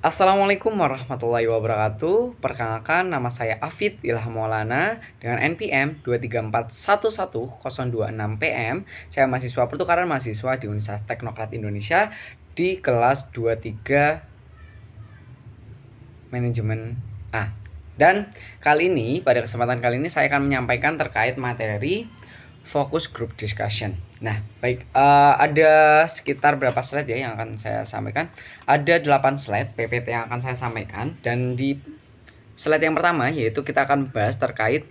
Assalamualaikum warahmatullahi wabarakatuh. Perkenalkan, nama saya Afid Ilham Maulana dengan NPM 234110206PM. Saya mahasiswa pertukaran mahasiswa di Universitas Teknokrat Indonesia di kelas 23 Manajemen A. Dan pada kesempatan kali ini saya akan menyampaikan terkait materi Focus Group Discussion. Nah, baik, ada sekitar berapa slide ya yang akan saya sampaikan? Ada 8 slide PPT yang akan saya sampaikan, dan di slide yang pertama yaitu kita akan bahas terkait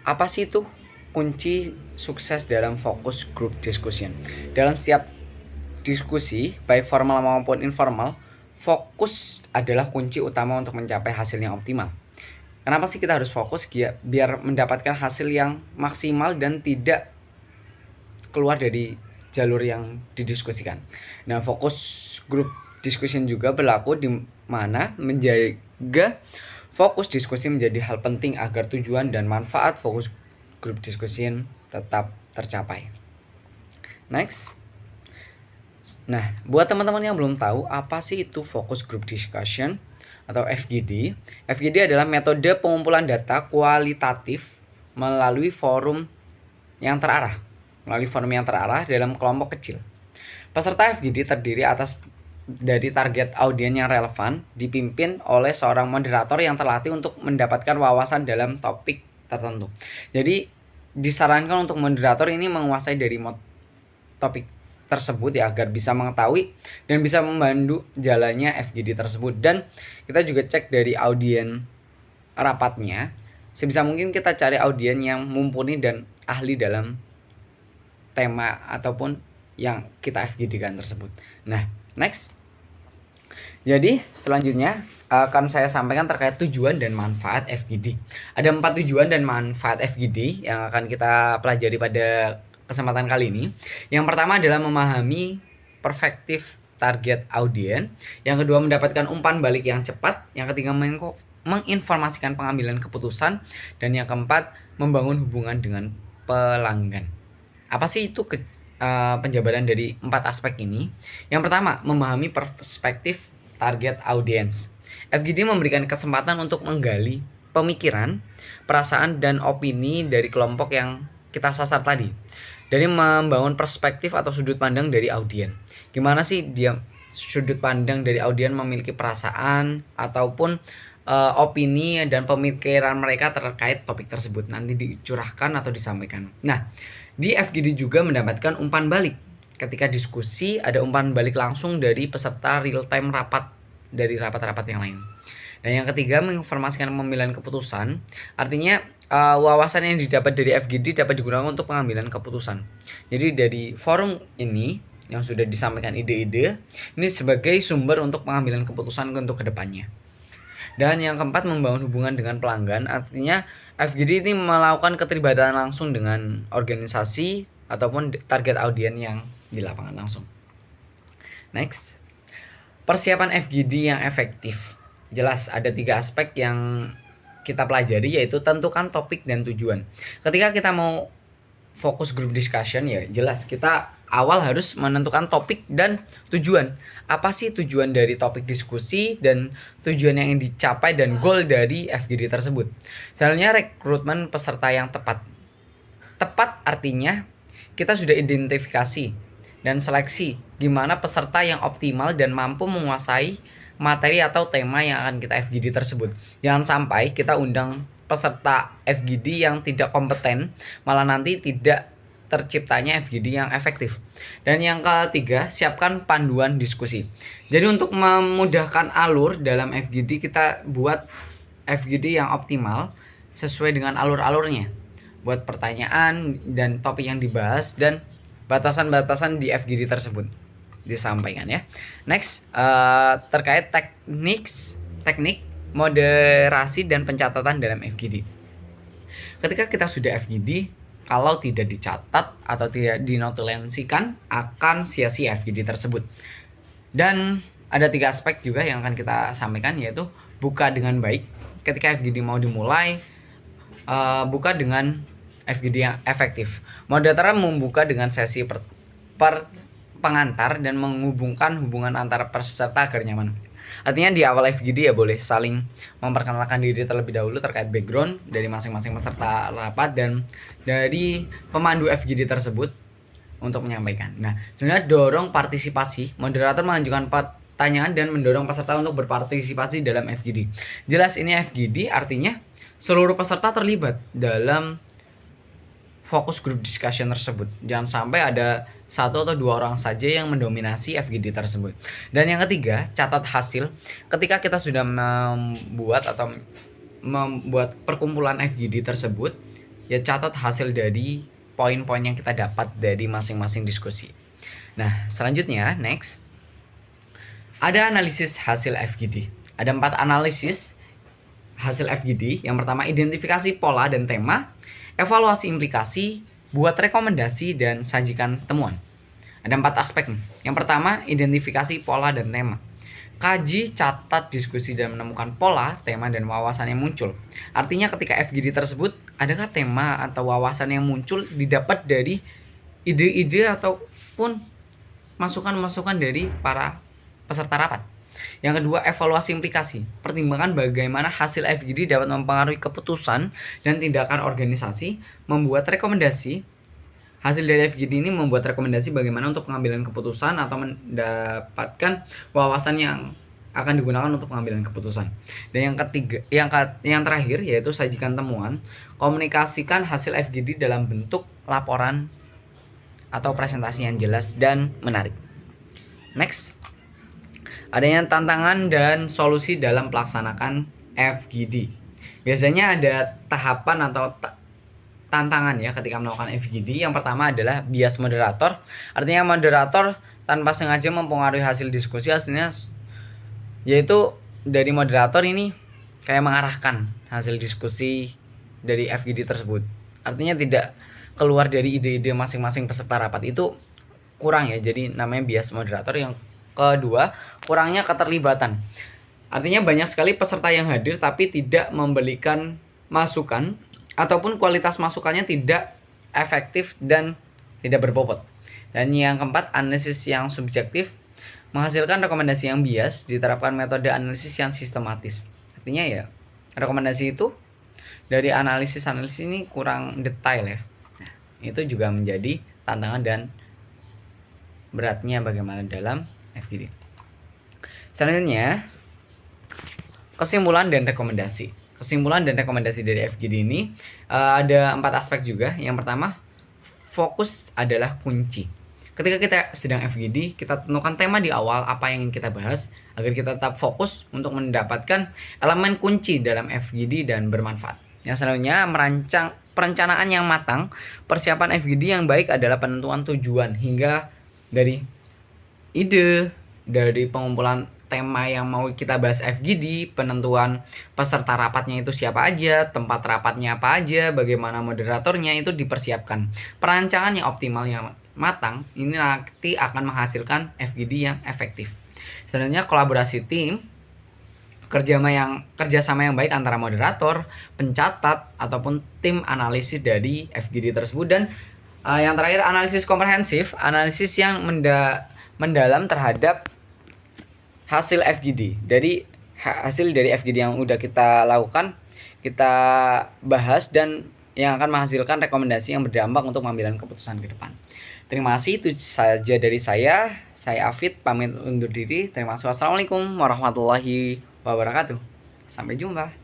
apa sih itu kunci sukses dalam Focus Group Discussion. Dalam setiap diskusi, baik formal maupun informal, fokus adalah kunci utama untuk mencapai hasil yang optimal. Kenapa sih kita harus fokus? Biar mendapatkan hasil yang maksimal dan tidak keluar dari jalur yang didiskusikan. Nah, fokus group discussion juga berlaku di mana menjaga fokus diskusi menjadi hal penting agar tujuan dan manfaat fokus group discussion tetap tercapai. Next. Nah, buat teman-teman yang belum tahu apa sih itu Focus Group Discussion atau FGD. FGD adalah metode pengumpulan data kualitatif melalui forum yang terarah. Dalam kelompok kecil. Peserta FGD terdiri dari target audiens yang relevan, dipimpin oleh seorang moderator yang terlatih untuk mendapatkan wawasan dalam topik tertentu. Jadi disarankan untuk moderator ini menguasai dari topik tersebut ya, agar bisa mengetahui dan bisa membantu jalannya FGD tersebut. Dan kita juga cek dari audiens rapatnya, sebisa mungkin kita cari audiens yang mumpuni dan ahli dalam tema ataupun yang kita FGD-kan tersebut. Nah, next. Jadi selanjutnya akan saya sampaikan terkait tujuan dan manfaat FGD. Ada 4 tujuan dan manfaat FGD yang akan kita pelajari pada kesempatan kali ini. Yang pertama adalah memahami perspektif target audiens. Yang kedua, mendapatkan umpan balik yang cepat. Yang ketiga, menginformasikan pengambilan keputusan. Dan yang keempat, membangun hubungan dengan pelanggan. Apa sih itu penjabaran dari 4 aspek ini? Yang pertama, memahami perspektif target audiens. FGD memberikan kesempatan untuk menggali pemikiran, perasaan, dan opini dari kelompok yang kita sasar tadi. Dari membangun perspektif atau sudut pandang dari audiens. Gimana sih dia sudut pandang dari audiens memiliki perasaan ataupun opini dan pemikiran mereka terkait topik tersebut nanti dicurahkan atau disampaikan. Nah, di FGD juga mendapatkan umpan balik. Ketika diskusi ada umpan balik langsung dari peserta real time dari rapat-rapat yang lain. Dan yang ketiga, menginformasikan pemilihan keputusan. Artinya wawasan yang didapat dari FGD dapat digunakan untuk pengambilan keputusan. Jadi dari forum ini yang sudah disampaikan ide-ide, ini sebagai sumber untuk pengambilan keputusan untuk kedepannya. Dan yang keempat, membangun hubungan dengan pelanggan. Artinya FGD ini melakukan keterlibatan langsung dengan organisasi ataupun target audiens yang di lapangan langsung. Next. Persiapan FGD yang efektif. Jelas ada 3 aspek yang kita pelajari, yaitu tentukan topik dan tujuan. Ketika kita mau fokus group discussion ya jelas kita awal harus menentukan topik dan tujuan. Apa sih tujuan dari topik diskusi dan tujuan yang ingin dicapai dan goal dari FGD tersebut. Selanjutnya, rekrutmen peserta yang tepat. Tepat artinya kita sudah identifikasi dan seleksi gimana peserta yang optimal dan mampu menguasai materi atau tema yang akan kita FGD tersebut. Jangan sampai kita undang peserta FGD yang tidak kompeten, malah nanti tidak terciptanya FGD yang efektif. Dan yang ketiga, siapkan panduan diskusi. Jadi untuk memudahkan alur dalam FGD, kita buat FGD yang optimal sesuai dengan alur-alurnya. Buat pertanyaan dan topik yang dibahas dan batasan-batasan di FGD tersebut disampaikan ya. Next, terkait teknik moderasi dan pencatatan dalam FGD. Ketika kita sudah FGD, kalau tidak dicatat atau tidak dinotulensikan akan sia-sia FGD tersebut. Dan ada 3 aspek juga yang akan kita sampaikan, yaitu buka dengan baik. Ketika FGD mau dimulai, buka dengan FGD yang efektif. Moderator membuka dengan sesi pengantar dan menghubungkan hubungan antara peserta agar nyaman. Artinya di awal FGD ya boleh saling memperkenalkan diri terlebih dahulu terkait background dari masing-masing peserta rapat dan dari pemandu FGD tersebut untuk menyampaikan. Nah, sebenarnya dorong partisipasi, moderator mengajukan pertanyaan dan mendorong peserta untuk berpartisipasi dalam FGD. Jelas ini FGD artinya seluruh peserta terlibat dalam fokus group discussion tersebut. Jangan sampai ada satu atau dua orang saja yang mendominasi FGD tersebut. Dan yang ketiga, catat hasil. Ketika kita sudah membuat perkumpulan FGD tersebut, ya catat hasil dari poin-poin yang kita dapat dari masing-masing diskusi. Nah, selanjutnya, next. Ada analisis hasil FGD. Ada 4 analisis hasil FGD. Yang pertama, identifikasi pola dan tema, evaluasi implikasi, buat rekomendasi, dan sajikan temuan. Ada 4 aspek nih. Yang pertama, identifikasi pola dan tema. Kaji, catat, diskusi, dan menemukan pola, tema, dan wawasan yang muncul. Artinya ketika FGD tersebut, adakah tema atau wawasan yang muncul didapat dari ide-ide ataupun masukan-masukan dari para peserta rapat. Yang kedua, evaluasi implikasi. Pertimbangan bagaimana hasil FGD dapat mempengaruhi keputusan dan tindakan organisasi, membuat rekomendasi. Hasil dari FGD ini membuat rekomendasi bagaimana untuk pengambilan keputusan atau mendapatkan wawasan yang akan digunakan untuk pengambilan keputusan. Dan yang ketiga, yang terakhir yaitu sajikan temuan. Komunikasikan hasil FGD dalam bentuk laporan atau presentasi yang jelas dan menarik. Next. Adanya tantangan dan solusi dalam pelaksanakan FGD. Biasanya ada tahapan atau tantangan ya ketika melakukan FGD. Yang pertama adalah bias moderator. Artinya moderator tanpa sengaja mempengaruhi hasil diskusi, hasilnya yaitu dari moderator ini kayak mengarahkan hasil diskusi dari FGD tersebut. Artinya tidak keluar dari ide-ide masing-masing peserta rapat, itu kurang ya. Jadi namanya bias moderator. Yang kedua, kurangnya keterlibatan. Artinya banyak sekali peserta yang hadir tapi tidak memberikan masukan ataupun kualitas masukannya tidak efektif dan tidak berbobot. Dan yang keempat, analisis yang subjektif. Menghasilkan rekomendasi yang bias, diterapkan metode analisis yang sistematis. Artinya ya, rekomendasi itu dari analisis ini kurang detail ya. Nah, itu juga menjadi tantangan dan beratnya bagaimana dalam FGD. Selanjutnya, kesimpulan dan rekomendasi. Kesimpulan dan rekomendasi dari FGD ini ada 4 aspek juga. Yang pertama, fokus adalah kunci. Ketika kita sedang FGD, kita tentukan tema di awal apa yang ingin kita bahas agar kita tetap fokus untuk mendapatkan elemen kunci dalam FGD dan bermanfaat. Yang selanjutnya, merancang perencanaan yang matang. Persiapan FGD yang baik adalah penentuan tujuan hingga dari ide, dari pengumpulan tema yang mau kita bahas FGD, penentuan peserta rapatnya itu siapa aja, tempat rapatnya apa aja, bagaimana moderatornya, itu dipersiapkan. Perancangan yang optimal yang matang ini nanti akan menghasilkan FGD yang efektif. Selanjutnya, kolaborasi tim, kerjasama yang baik antara moderator, pencatat ataupun tim analisis dari FGD tersebut. Dan yang terakhir, analisis komprehensif, analisis yang mendalam terhadap hasil FGD. Dari hasil dari FGD yang udah kita lakukan, kita bahas dan yang akan menghasilkan rekomendasi yang berdampak untuk pengambilan keputusan ke depan. Terima kasih, itu saja dari saya. Saya Afid, pamit undur diri. Terima kasih. Wassalamualaikum warahmatullahi wabarakatuh. Sampai jumpa.